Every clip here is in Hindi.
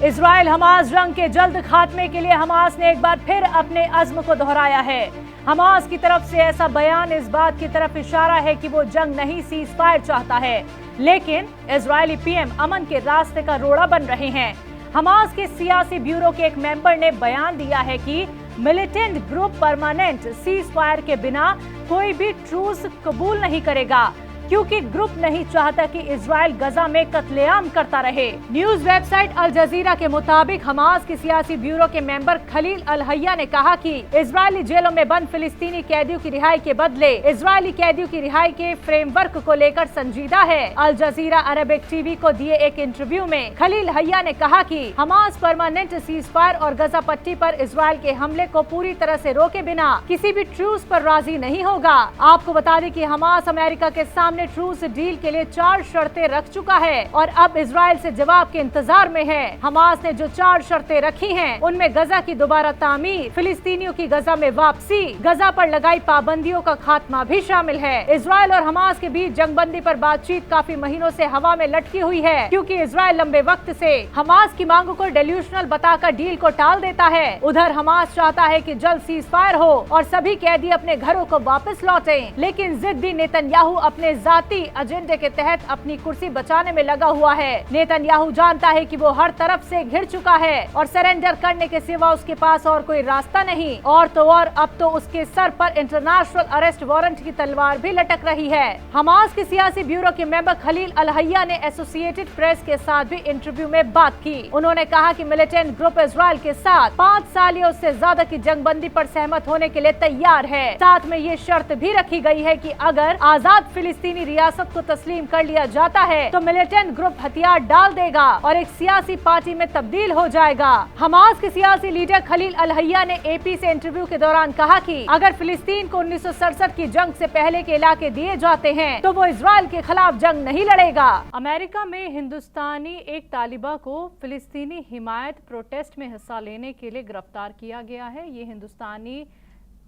इजराइल हमास जंग के जल्द खात्मे के लिए हमास ने एक बार फिर अपने अज़्म को दोहराया है। हमास की तरफ से ऐसा बयान इस बात की तरफ इशारा है कि वो जंग नहीं, सीज फायर चाहता है, लेकिन इजरायली पीएम अमन के रास्ते का रोड़ा बन रहे हैं। हमास के सियासी ब्यूरो के एक मेंबर ने बयान दिया है कि militant group permanent cease fire के बिना कोई भी ट्रूस कबूल नहीं करेगा, क्योंकि ग्रुप नहीं चाहता कि इजराइल गजा में कत्लेआम करता रहे। न्यूज वेबसाइट अल जजीरा के मुताबिक हमास की सियासी ब्यूरो के मेंबर खलील अल हय्या ने कहा कि इजरायली जेलों में बंद फिलिस्तीनी कैदियों की रिहाई के बदले इजरायली कैदियों की रिहाई के फ्रेमवर्क को लेकर संजीदा है। अल जजीरा अरबिक टीवी को दिए एक इंटरव्यू में खलील हय्या ने कहा कि हमास परमानेंट सीज फायर और गजा पट्टी पर इजराइल के हमले को पूरी तरह से रोके बिना किसी भी ट्रूस पर राजी नहीं होगा। आपको बता दें कि हमास अमेरिका के सामने ट्रूस डील के लिए 4 शर्तें रख चुका है और अब इजराइल से जवाब के इंतजार में है। हमास ने जो 4 शर्तें रखी हैं, उनमें गजा की दोबारा तामीर, फिलिस्तीनियों की गजा में वापसी, गजा पर लगाई पाबंदियों का खात्मा भी शामिल है। इजराइल और हमास के बीच जंगबंदी पर बातचीत काफी महीनों से हवा में लटकी हुई है, क्योंकि इजराइल लंबे वक्त से हमास की मांगों को डेल्यूशनल बताकर डील को टाल देता है। उधर हमास चाहता है कि जल्द सीज फायर हो और सभी कैदी अपने घरों को वापस लौटें, लेकिन जिद्दी नेतन्याहू अपने जाती एजेंडे के तहत अपनी कुर्सी बचाने में लगा हुआ है। नेतन्याहू जानता है कि वो हर तरफ से घिर चुका है और सरेंडर करने के सिवा उसके पास और कोई रास्ता नहीं। और तो और अब तो उसके सर पर इंटरनेशनल अरेस्ट वारंट की तलवार भी लटक रही है। हमास के सियासी ब्यूरो के मेंबर खलील अल हय्या ने एसोसिएटेड प्रेस के साथ भी इंटरव्यू में बात की। उन्होंने कहा कि मिलिटेंट ग्रुप इजराइल के साथ 5 साल या उससे ज्यादा की जंगबंदी पर सहमत होने के लिए तैयार है। साथ में ये शर्त भी रखी गई है कि अगर आजाद फिलिस्तीनी रियासत को तस्लीम कर लिया जाता है तो मिलिटेंट ग्रुप हथियार डाल देगा और एक सियासी पार्टी में तब्दील हो जाएगा। हमास के सियासी लीडर खलील अल हय्या ने एपी से इंटरव्यू के दौरान कहा कि अगर फिलिस्तीन को 1967 की जंग से पहले के इलाके दिए जाते हैं तो वो इजराइल के खिलाफ जंग नहीं लड़ेगा। अमेरिका में हिंदुस्तानी एक तालिबा को फिलिस्तीनी हिमायत प्रोटेस्ट में हिस्सा लेने के लिए गिरफ्तार किया गया है। ये हिंदुस्तानी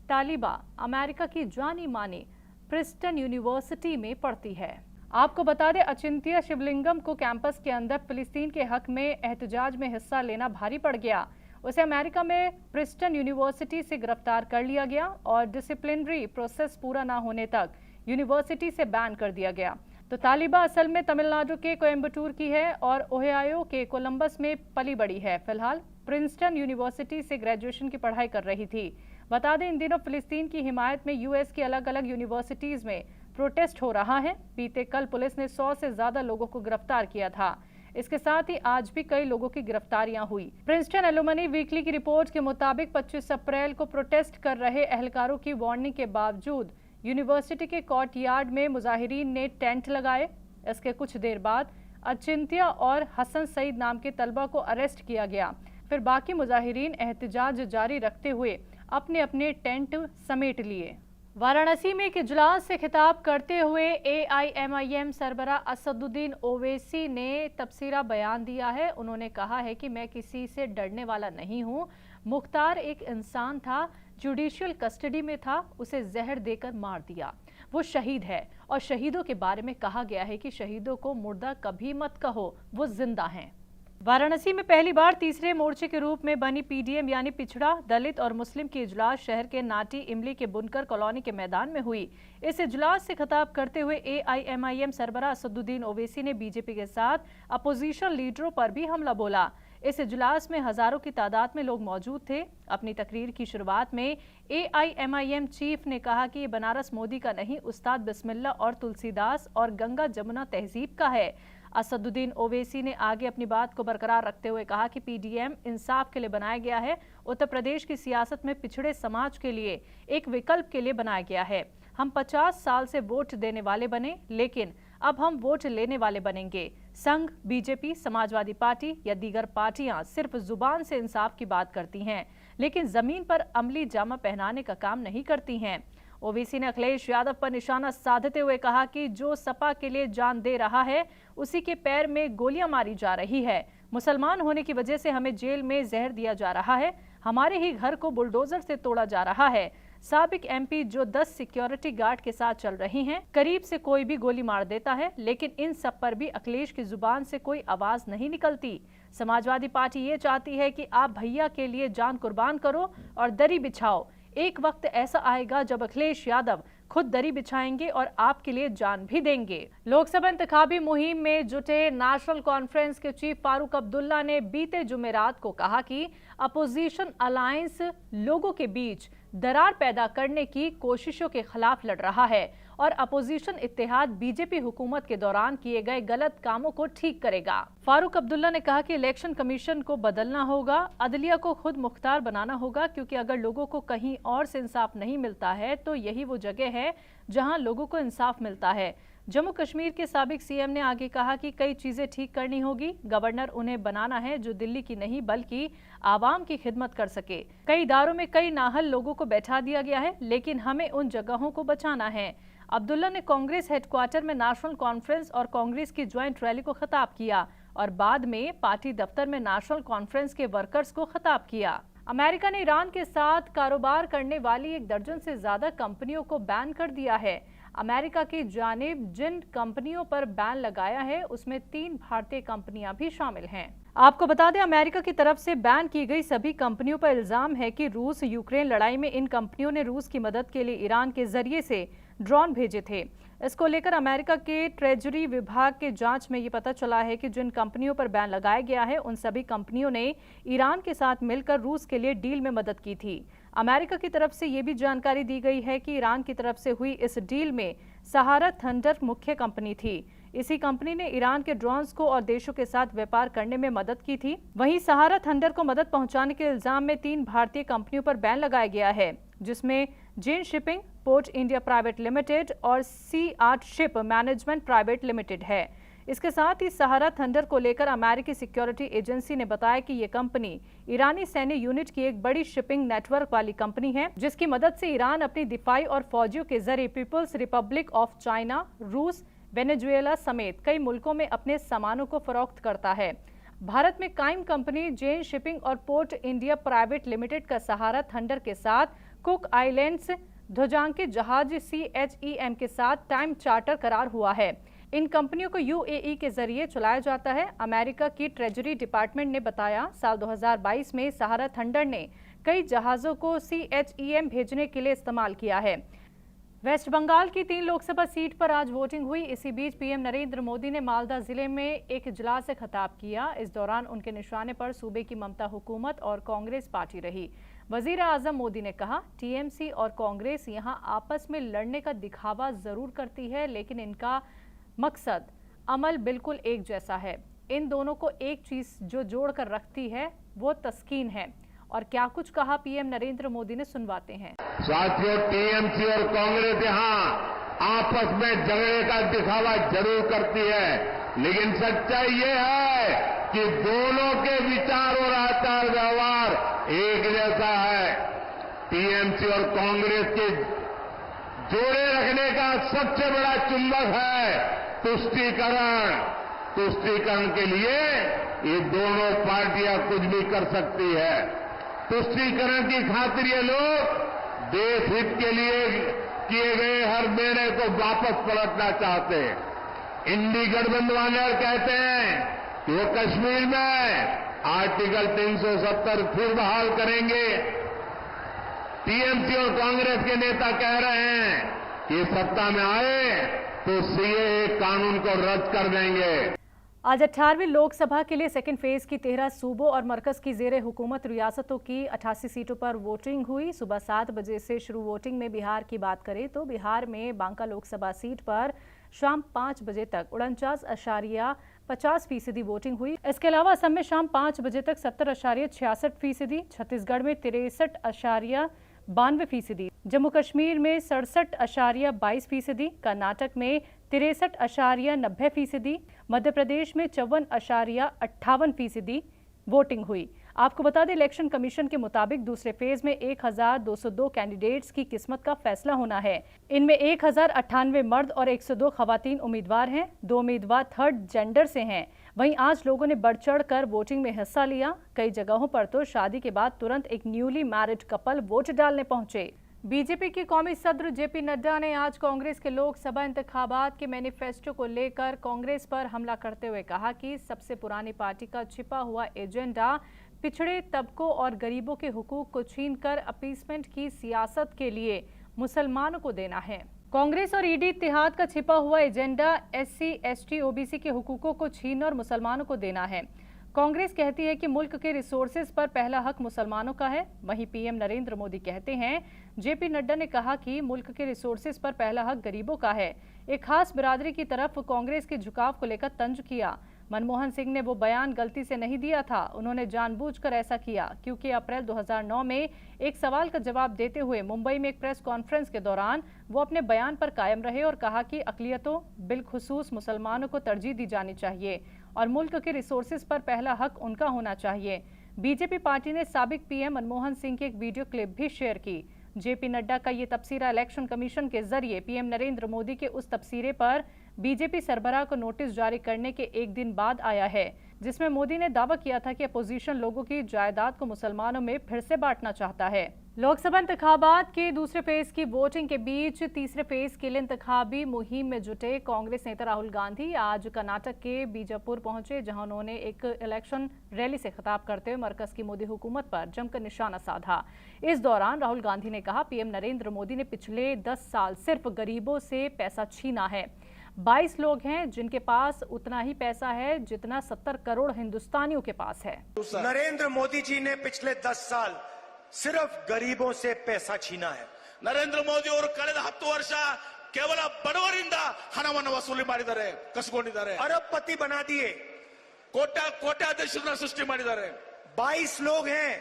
तालिबा अमेरिका की जानी मानी प्रिंसटन यूनिवर्सिटी में पढ़ती है। आपको बता दें, अचिंत्य शिवलिंगम को कैंपस के अंदर फिलिस्तीन के हक में एहतजाज में हिस्सा लेना भारी पड़ गया। उसे अमेरिका में प्रिंसटन यूनिवर्सिटी से गिरफ्तार कर लिया गया और डिसिप्लिनरी प्रोसेस पूरा ना होने तक यूनिवर्सिटी से बैन कर दिया गया। तो तालिबा असल में तमिलनाडु के कोयम्बटूर की है और ओहियो के कोलंबस में पली बड़ी है। फिलहाल प्रिंसटन यूनिवर्सिटी से ग्रेजुएशन की पढ़ाई कर रही थी। बता दें, इन दिनों फिलिस्तीन की हिमायत में यूएस की अलग अलग यूनिवर्सिटीज में प्रोटेस्ट हो रहा है। बीते कल पुलिस ने 100 से ज्यादा लोगों को गिरफ्तार किया था। इसके साथ ही आज भी कई लोगों की गिरफ्तारियां हुई। प्रिंसटन एलुमनी वीकली की रिपोर्ट के मुताबिक 25 अप्रैल को प्रोटेस्ट कर रहे एहलकारों की वार्निंग के बावजूद यूनिवर्सिटी के कोर्ट यार्ड में मुजाहिरीन ने टेंट लगाए। इसके कुछ देर बाद अचिंत्य और हसन सईद नाम के तलबा को अरेस्ट किया गया। फिर बाकी मुजाहिरीन एहतजाज जारी रखते हुए अपने अपने टेंट समेट लिए। वाराणसी में एक इजलास से खिताब करते हुए AIMIM सरबरा असदुद्दीन ओवैसी ने तबसरा बयान दिया है। उन्होंने कहा है कि मैं किसी से डरने वाला नहीं हूं। मुख्तार एक इंसान था, जुडिशियल कस्टडी में था, उसे जहर देकर मार दिया। वो शहीद है और शहीदों के बारे में कहा गया है कि शहीदों को मुर्दा कभी मत कहो, वो जिंदा हैं। वाराणसी में पहली बार तीसरे मोर्चे के रूप में बनी PDM यानी पिछड़ा, दलित और मुस्लिम की इजलास शहर के नाटी इमली के बुनकर कॉलोनी के मैदान में हुई। इस इजलास से खिताब करते हुए AIMIM सरबरा असदुद्दीन ओवैसी ने बीजेपी के साथ अपोजिशन लीडरों पर भी हमला बोला। इस इजलास में हजारों की तादाद में लोग मौजूद थे। अपनी तकरीर की शुरुआत में AIMIM चीफ ने कहा कि ये बनारस मोदी का नहीं, उस्ताद बिस्मिल्लाह और तुलसीदास और गंगा जमुना तहजीब का है। असदुद्दीन ओवैसी ने आगे अपनी बात को बरकरार रखते हुए कहा कि PDM इंसाफ के लिए बनाया गया है, उत्तर प्रदेश की सियासत में पिछड़े समाज के लिए एक विकल्प के लिए बनाया गया है। हम 50 साल से वोट देने वाले बने, लेकिन अब हम वोट लेने वाले बनेंगे। संघ, बीजेपी, समाजवादी पार्टी या दीगर पार्टियां सिर्फ जुबान से इंसाफ की बात करती हैं, लेकिन जमीन पर अमली जामा पहनाने का काम नहीं करती हैं। ओवैसी ने अखिलेश यादव पर निशाना साधते हुए कहा कि जो सपा के लिए जान दे रहा है, उसी के पैर में गोलियां मारी जा रही है। मुसलमान होने की वजह से हमें जेल में जहर दिया जा रहा है, हमारे ही घर को बुलडोजर से तोड़ा जा रहा है। साबिक एमपी जो 10 सिक्योरिटी गार्ड के साथ चल रही हैं, करीब से कोई भी गोली मार देता है, लेकिन इन सब पर भी अखिलेश की जुबान से कोई आवाज नहीं निकलती। समाजवादी पार्टी ये चाहती है कि आप भैया के लिए जान कुर्बान करो और दरी बिछाओ। एक वक्त ऐसा आएगा जब अखिलेश यादव खुद दरी बिछाएंगे और आपके लिए जान भी देंगे। लोकसभा इंतखाबी मुहिम में जुटे नेशनल कॉन्फ्रेंस के चीफ फारूक अब्दुल्ला ने बीते जुमेरात को कहा कि अपोजिशन अलायंस लोगों के बीच दरार पैदा करने की कोशिशों के खिलाफ लड़ रहा है और अपोजिशन इत्तेहाद बीजेपी हुकूमत के दौरान किए गए गलत कामों को ठीक करेगा। फारूक अब्दुल्ला ने कहा कि इलेक्शन कमीशन को बदलना होगा, अदलिया को खुद मुख्तार बनाना होगा, क्योंकि अगर लोगों को कहीं और से इंसाफ नहीं मिलता है तो यही वो जगह है जहां लोगों को इंसाफ मिलता है। जम्मू कश्मीर के साबिक सीएम ने आगे कहा कि कई चीजें ठीक करनी होगी। गवर्नर उन्हें बनाना है जो दिल्ली की नहीं बल्कि आवाम की खिदमत कर सके। कई इदारों में कई नाहल लोगों को बैठा दिया गया है, लेकिन हमें उन जगहों को बचाना है। अब्दुल्ला ने कांग्रेस हेडक्वार्टर में नेशनल कॉन्फ्रेंस और कांग्रेस की ज्वाइंट रैली को खिताब किया और बाद में पार्टी दफ्तर में नेशनल कॉन्फ्रेंस के वर्कर्स को खिताब किया। अमेरिका ने ईरान के साथ कारोबार करने वाली 1 दर्जन से ज्यादा कंपनियों को बैन कर दिया है। अमेरिका की जानिब जिन कंपनियों पर बैन लगाया है उसमें 3 भारतीय कंपनियां भी शामिल हैं। आपको बता दें, अमेरिका की तरफ से बैन की गई सभी कंपनियों पर इल्जाम है कि रूस यूक्रेन लड़ाई में इन कंपनियों ने रूस की मदद के लिए ईरान के जरिए से ड्रोन भेजे थे। इसको लेकर अमेरिका के ट्रेजरी विभाग के जांच में ये पता चला है कि जिन कंपनियों पर बैन लगाया गया है उन सभी कंपनियों ने ईरान के साथ मिलकर रूस के लिए डील में मदद की थी। अमेरिका की तरफ से ये भी जानकारी दी गई है कि ईरान की तरफ से हुई इस डील में सहारा थंडर मुख्य कंपनी थी। इसी कंपनी ने ईरान के ड्रोन्स को और देशों के साथ व्यापार करने में मदद की थी। वहीं सहारा थंडर को मदद पहुंचाने के इल्जाम में 3 भारतीय कंपनियों पर बैन लगाया गया है, जिसमें Zen shipping, port India private limited और सी8 शिप मैनेजमेंट प्राइवेट लिमिटेड है। इसके साथ ही सहारा थंडर को लेकर अमेरिकी सिक्योरिटी एजेंसी ने बताया कि ये कंपनी ईरानी सैन्य यूनिट की एक बड़ी शिपिंग नेटवर्क वाली कंपनी है, जिसकी मदद से ईरान अपनी दिफाई और फौजियों के जरिए पीपल्स रिपब्लिक ऑफ चाइना, रूस, वेनेजुएला समेत कई मुल्कों में अपने सामानों को फरोख्त करता है। भारत में कायम कंपनी जेन शिपिंग और पोर्ट इंडिया प्राइवेट लिमिटेड का सहारा थंडर के साथ कुक आइलैंड्स ध्वजांकित जहाज CHEM के साथ टाइम चार्टर करार हुआ है। इन कंपनियों को UAE के जरिए चलाया जाता है। अमेरिका की ट्रेजरी डिपार्टमेंट ने बताया, साल 2022 में सहारा थंडर ने कई जहाजों को CHEM भेजने के लिए इस्तेमाल किया है। वेस्ट बंगाल की 3 लोकसभा सीट पर आज वोटिंग हुई। इसी बीच पीएम नरेंद्र मोदी ने मालदा जिले में एक इजलास से खिताब किया। इस दौरान उनके निशाने पर सूबे की ममता हुकूमत और कांग्रेस पार्टी रही। वजीर आजम मोदी ने कहा, TMC और कांग्रेस यहां आपस में लड़ने का दिखावा जरूर करती है, लेकिन इनका मकसद अमल बिल्कुल एक जैसा है। इन दोनों को एक चीज जो जोड़ कर रखती है वो तस्कीन है। और क्या कुछ कहा पीएम नरेंद्र मोदी ने, सुनवाते हैं। साथियों, TMC और कांग्रेस यहाँ आपस में झगड़े का दिखावा जरूर करती है, लेकिन सच्चाई ये है कि दोनों के विचार और आचार व्यवहार एक जैसा है। TMC और कांग्रेस के जोड़े रखने का सबसे बड़ा चुंबक है तुष्टीकरण। तुष्टीकरण के लिए ये दोनों पार्टियां कुछ भी कर सकती है। तुष्टीकरण की खातिर ये लोग देश हित के लिए किए गए हर निर्णय को वापस पलटना चाहते हैं। इंडी गठबंधन वाले कहते हैं कि वो कश्मीर में आर्टिकल 370 फिर बहाल करेंगे। TMC और कांग्रेस के नेता कह रहे हैं कि ये सत्ता में आए तो CAA कानून को रद्द कर देंगे। आज 18वीं लोकसभा के लिए सेकेंड फेज की 13 सूबों और मरकज की जेर हुकूमत रियासतों की 88 सीटों पर वोटिंग हुई। सुबह 7 बजे से शुरू वोटिंग में बिहार की बात करें तो बिहार में बांका लोकसभा सीट पर शाम 5 बजे तक 49.50% वोटिंग हुई। इसके अलावा असम में शाम 5 बजे तक 70.66%, छत्तीसगढ़ में 63.92%, जम्मू कश्मीर में 67.22%, कर्नाटक में 63.90%, मध्य प्रदेश में 54.58% वोटिंग हुई। आपको बता दें, इलेक्शन कमीशन के मुताबिक दूसरे फेज में 1202 कैंडिडेट्स की किस्मत का फैसला होना है। इनमें 1098 मर्द और 102 खवातीन उम्मीदवार हैं। 2 उम्मीदवार थर्ड जेंडर से हैं। वहीं आज लोगों ने बढ़ चढ़ कर वोटिंग में हिस्सा लिया। कई जगहों पर तो शादी के बाद तुरंत एक न्यूली मैरिड कपल वोट डालने पहुंचे। बीजेपी के कौमी सदर जेपी नड्डा ने आज कांग्रेस के लोकसभा इंतखाबात के मैनिफेस्टो को लेकर कांग्रेस पर हमला करते हुए कहा कि सबसे पुरानी पार्टी का छिपा हुआ एजेंडा पिछड़े तबकों और गरीबों के हुकूक को छीनकर अपीसमेंट की सियासत के लिए मुसलमानों को देना है। कांग्रेस और ईडी इत्तेहाद का छिपा हुआ एजेंडा एससी, एसटी, ओबीसी के हुकूकों को छीन और मुसलमानों को देना है। कांग्रेस कहती है कि मुल्क के रिसोर्सेज पर पहला हक मुसलमानों का है। वहीं पीएम नरेंद्र मोदी कहते हैं जेपी नड्डा ने कहा कि मुल्क के रिसोर्सेज पर पहला हक गरीबों का है। एक खास बिरादरी की तरफ कांग्रेस के झुकाव को लेकर तंज किया। मनमोहन सिंह ने वो बयान गलती से नहीं दिया था, उन्होंने जानबूझकर ऐसा किया क्योंकि अप्रैल 2009 में एक सवाल का जवाब देते हुए मुंबई में एक प्रेस कॉन्फ्रेंस के दौरान वो अपने बयान पर कायम रहे और कहा कि अक़लियतों बिलखुसूस मुसलमानों को तरजीह दी जानी चाहिए और मुल्क के रिसोर्सेज पर पहला हक उनका होना चाहिए। बीजेपी पार्टी ने साबिक पीएम मनमोहन सिंह की एक वीडियो क्लिप भी शेयर की। जेपी नड्डा का ये तबसीरा इलेक्शन कमीशन के जरिए पीएम नरेंद्र मोदी के उस तबसीरे पर बीजेपी सरबराह को नोटिस जारी करने के एक दिन बाद आया है, जिसमें मोदी ने दावा किया था कि अपोजिशन लोगों की जायदाद को मुसलमानों में फिर से बांटना चाहता है। लोकसभा इंतखाबात के दूसरे फेज की वोटिंग के बीच तीसरे फेज के लिए इंतखाबी मुहिम में जुटे कांग्रेस नेता राहुल गांधी आज कर्नाटक के बीजापुर पहुंचे, जहां उन्होंने एक इलेक्शन रैली से खिताब करते हुए मरकज की मोदी हुकूमत पर जमकर निशाना साधा। इस दौरान राहुल गांधी ने कहा, पीएम नरेंद्र मोदी ने पिछले 10 साल सिर्फ गरीबों से पैसा छीना है। 22 लोग हैं जिनके पास उतना ही पैसा है जितना 70 करोड़ हिंदुस्तानियों के पास है। नरेंद्र मोदी जी ने पिछले 10 साल सिर्फ गरीबों से पैसा छीना है। ನರೇಂದ್ರ ಮೋದಿ ಅವರು ಕಳೆದ 10 ವರ್ಷ ಕೇವಲ ಬಡವರಿಂದ ಹಣವನ್ನು ವಸೂಲಿ ಮಾಡಿದ್ದಾರೆ, ಕಸಿಕೊಂಡಿದ್ದಾರೆ, अरबपति बना दिए, ಕೋಟ್ಯಾಧೀಶರನ್ನ ಸೃಷ್ಟಿ ಮಾಡಿದ್ದಾರೆ। 22 लोग हैं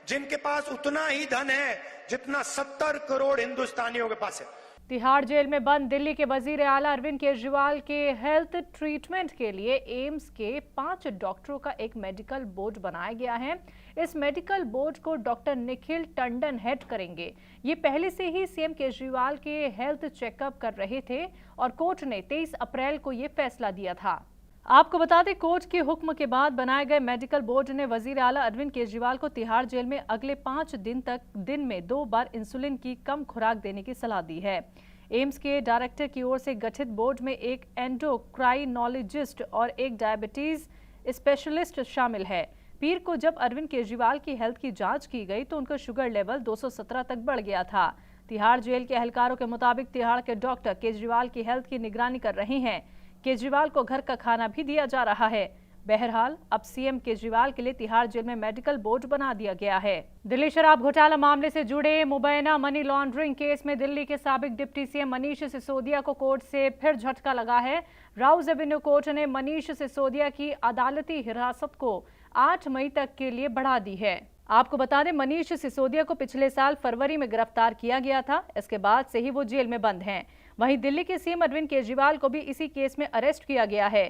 जिनके पास उतना ही धन है जितना 70 करोड़ हिंदुस्तानियों के पास है। तिहाड़ जेल में बंद दिल्ली के वजीर आला अरविंद केजरीवाल के हेल्थ ट्रीटमेंट के लिए एम्स के 5 डॉक्टरों का एक मेडिकल बोर्ड बनाया गया है। इस मेडिकल बोर्ड को डॉक्टर निखिल टंडन हेड करेंगे। ये पहले से ही सीएम केजरीवाल के हेल्थ चेकअप कर रहे थे और कोर्ट ने 23 अप्रैल को ये फैसला दिया था। आपको बता दें, कोर्ट के हुक्म के बाद बनाए गए मेडिकल बोर्ड ने वजीर आला अरविंद केजरीवाल को तिहाड़ जेल में अगले 5 दिन तक दिन में 2 बार इंसुलिन की कम खुराक देने की सलाह दी है। एम्स के डायरेक्टर की ओर से गठित बोर्ड में एक एंडोक्राइनोलॉजिस्ट और एक डायबिटीज स्पेशलिस्ट शामिल है। पीर को जब अरविंद केजरीवाल की हेल्थ की जांच की गई तो उनका शुगर लेवल 217 तक बढ़ गया था। तिहाड़ जेल के एहलकारों के मुताबिक तिहाड़ के डॉक्टर केजरीवाल की हेल्थ की निगरानी कर रहे हैं। केजरीवाल को घर का खाना भी दिया जा रहा है। बहरहाल अब सीएम केजरीवाल के लिए तिहाड़ जेल में मेडिकल बोर्ड बना दिया गया है। दिल्ली शराब घोटाला मामले से जुड़े मुबैना मनी लॉन्ड्रिंग केस में दिल्ली के साबिक डिप्टी सीएम मनीष सिसोदिया को कोर्ट से फिर झटका लगा है। राउज एवेन्यू कोर्ट ने मनीष सिसोदिया की अदालती हिरासत को 8 मई तक के लिए बढ़ा दी है। आपको बता दें, मनीष सिसोदिया को पिछले साल फरवरी में गिरफ्तार किया गया था। इसके बाद से ही वो जेल में बंद हैं। वहीं दिल्ली के सीएम अरविंद केजरीवाल को भी इसी केस में अरेस्ट किया गया है।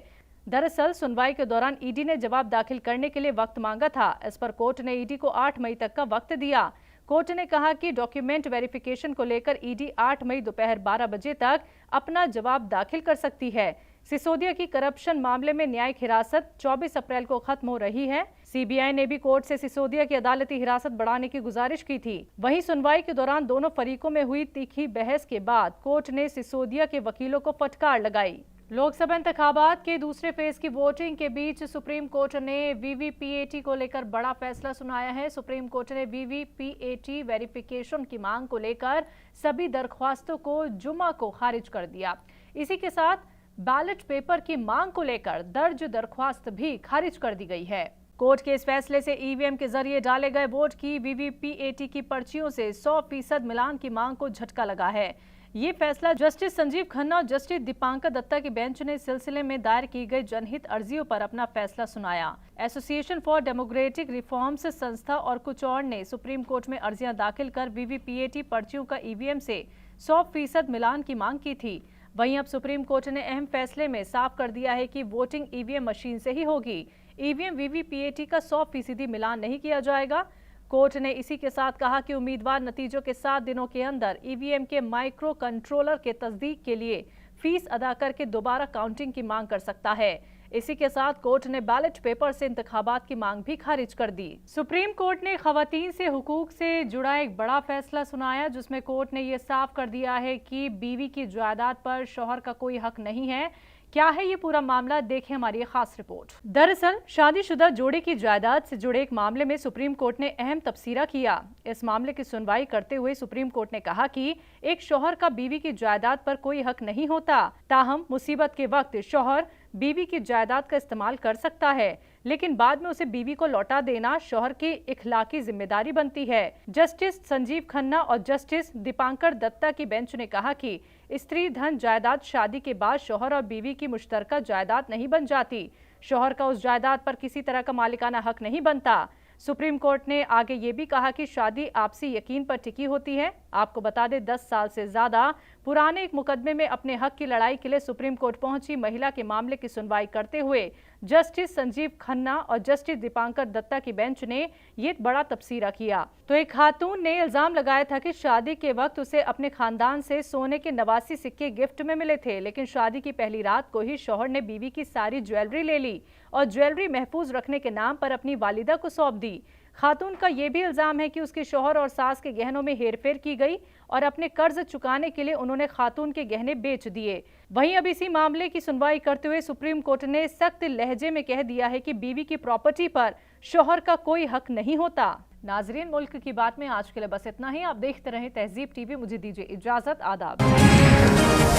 दरअसल सुनवाई के दौरान ईडी ने जवाब दाखिल करने के लिए वक्त मांगा था। इस पर कोर्ट ने ईडी को 8 मई तक का वक्त दिया। कोर्ट ने कहा कि डॉक्यूमेंट वेरिफिकेशन को लेकर ईडी 8 मई दोपहर 12 बजे तक अपना जवाब दाखिल कर सकती है। सिसोदिया की करप्शन मामले में न्यायिक हिरासत 24 अप्रैल को खत्म हो रही है। सीबीआई ने भी कोर्ट से सिसोदिया की अदालती हिरासत बढ़ाने की गुजारिश की थी। वहीं सुनवाई के दौरान दोनों फरीकों में हुई तीखी बहस के बाद कोर्ट ने सिसोदिया के वकीलों को फटकार लगाई। लोकसभा इंतखाबात के दूसरे फेज की वोटिंग के बीच सुप्रीम कोर्ट ने वीवीपीएटी को लेकर बड़ा फैसला सुनाया है। सुप्रीम कोर्ट ने वीवीपीएटी वेरिफिकेशन की मांग को लेकर सभी दरख्वास्तों को जुमा को खारिज कर दिया। इसी के साथ बैलेट पेपर की मांग को लेकर दर्ज दरख्वास्त भी खारिज कर दी गई है। कोर्ट के इस फैसले से ईवीएम के जरिए डाले गए वोट की वीवीपीएटी की पर्चियों से 100% मिलान की मांग को झटका लगा है। ये फैसला जस्टिस संजीव खन्ना और जस्टिस दीपांकर दत्ता की बेंच ने इस सिलसिले में दायर की गई जनहित अर्जियों पर अपना फैसला सुनाया। एसोसिएशन फॉर डेमोक्रेटिक रिफॉर्म्स संस्था और कुछ और ने सुप्रीम कोर्ट में अर्जियां दाखिल कर वीवीपीएटी पर्चियों का ईवीएम से 100% मिलान की मांग की थी। वहीं अब सुप्रीम कोर्ट ने अहम फैसले में साफ कर दिया है कि वोटिंग ईवीएम मशीन से ही होगी। ईवीएम वीवीपीएटी का 100% मिलान नहीं किया जाएगा। कोर्ट ने इसी के साथ कहा कि उम्मीदवार नतीजों के 7 दिनों के अंदर ईवीएम के माइक्रो कंट्रोलर के तस्दीक के लिए फीस अदा करके दोबारा काउंटिंग की मांग कर सकता है। इसी के साथ कोर्ट ने बैलेट पेपर से इंतखाबात की मांग भी खारिज कर दी। सुप्रीम कोर्ट ने खवातीन से हुकूक से जुड़ा एक बड़ा फैसला सुनाया, जिसमें कोर्ट ने यह साफ कर दिया है कि बीवी की जायदाद पर शौहर का कोई हक नहीं है। क्या है ये पूरा मामला, देखें हमारी खास रिपोर्ट। दरअसल शादीशुदा जोड़े की जायदाद से जुड़े एक मामले में सुप्रीम कोर्ट ने अहम तबसरा किया। इस मामले की सुनवाई करते हुए सुप्रीम कोर्ट ने कहा कि एक शौहर का बीवी की जायदाद पर कोई हक नहीं होता, ताहम मुसीबत के वक्त शौहर बीवी की जायदाद का इस्तेमाल कर सकता है, लेकिन बाद में उसे बीवी को लौटा देना शौहर की इखलाकी जिम्मेदारी बनती है। जस्टिस संजीव खन्ना और जस्टिस दीपांकर दत्ता की बेंच ने कहा कि स्त्री धन जायदाद शादी के बाद शौहर और बीवी की मुश्तरका जायदाद नहीं बन जाती। शौहर का उस जायदाद पर किसी तरह का मालिकाना हक नहीं बनता। सुप्रीम कोर्ट ने आगे ये भी कहा कि शादी आपसी यकीन पर टिकी होती है। आपको बता दें, 10 साल से ज्यादा पुराने एक मुकदमे में अपने हक की लड़ाई के लिए सुप्रीम कोर्ट पहुंची महिला के मामले की सुनवाई करते हुए जस्टिस संजीव खन्ना और जस्टिस दीपांकर दत्ता की बेंच ने ये बड़ा तबसरा किया। तो एक खातून ने इल्जाम लगाया था कि शादी के वक्त उसे अपने खानदान से सोने के 89 सिक्के गिफ्ट में मिले थे, लेकिन शादी की पहली रात को ही शौहर ने बीवी की सारी ज्वेलरी ले ली और ज्वेलरी महफूज रखने के नाम पर अपनी वालिदा को सौंप दी। खातून का यह भी इल्जाम है कि उसके शौहर और सास के गहनों में हेरफेर की गई और अपने कर्ज चुकाने के लिए उन्होंने खातून के गहने बेच दिए। वहीं अब इसी मामले की सुनवाई करते हुए सुप्रीम कोर्ट ने सख्त लहजे में कह दिया है कि बीवी की प्रॉपर्टी पर शौहर का कोई हक नहीं होता। नाजरीन, मुल्क की बात में आज के लिए बस इतना ही। आप देखते रहें तहजीब टीवी। मुझे दीजिए इजाजत। आदाब।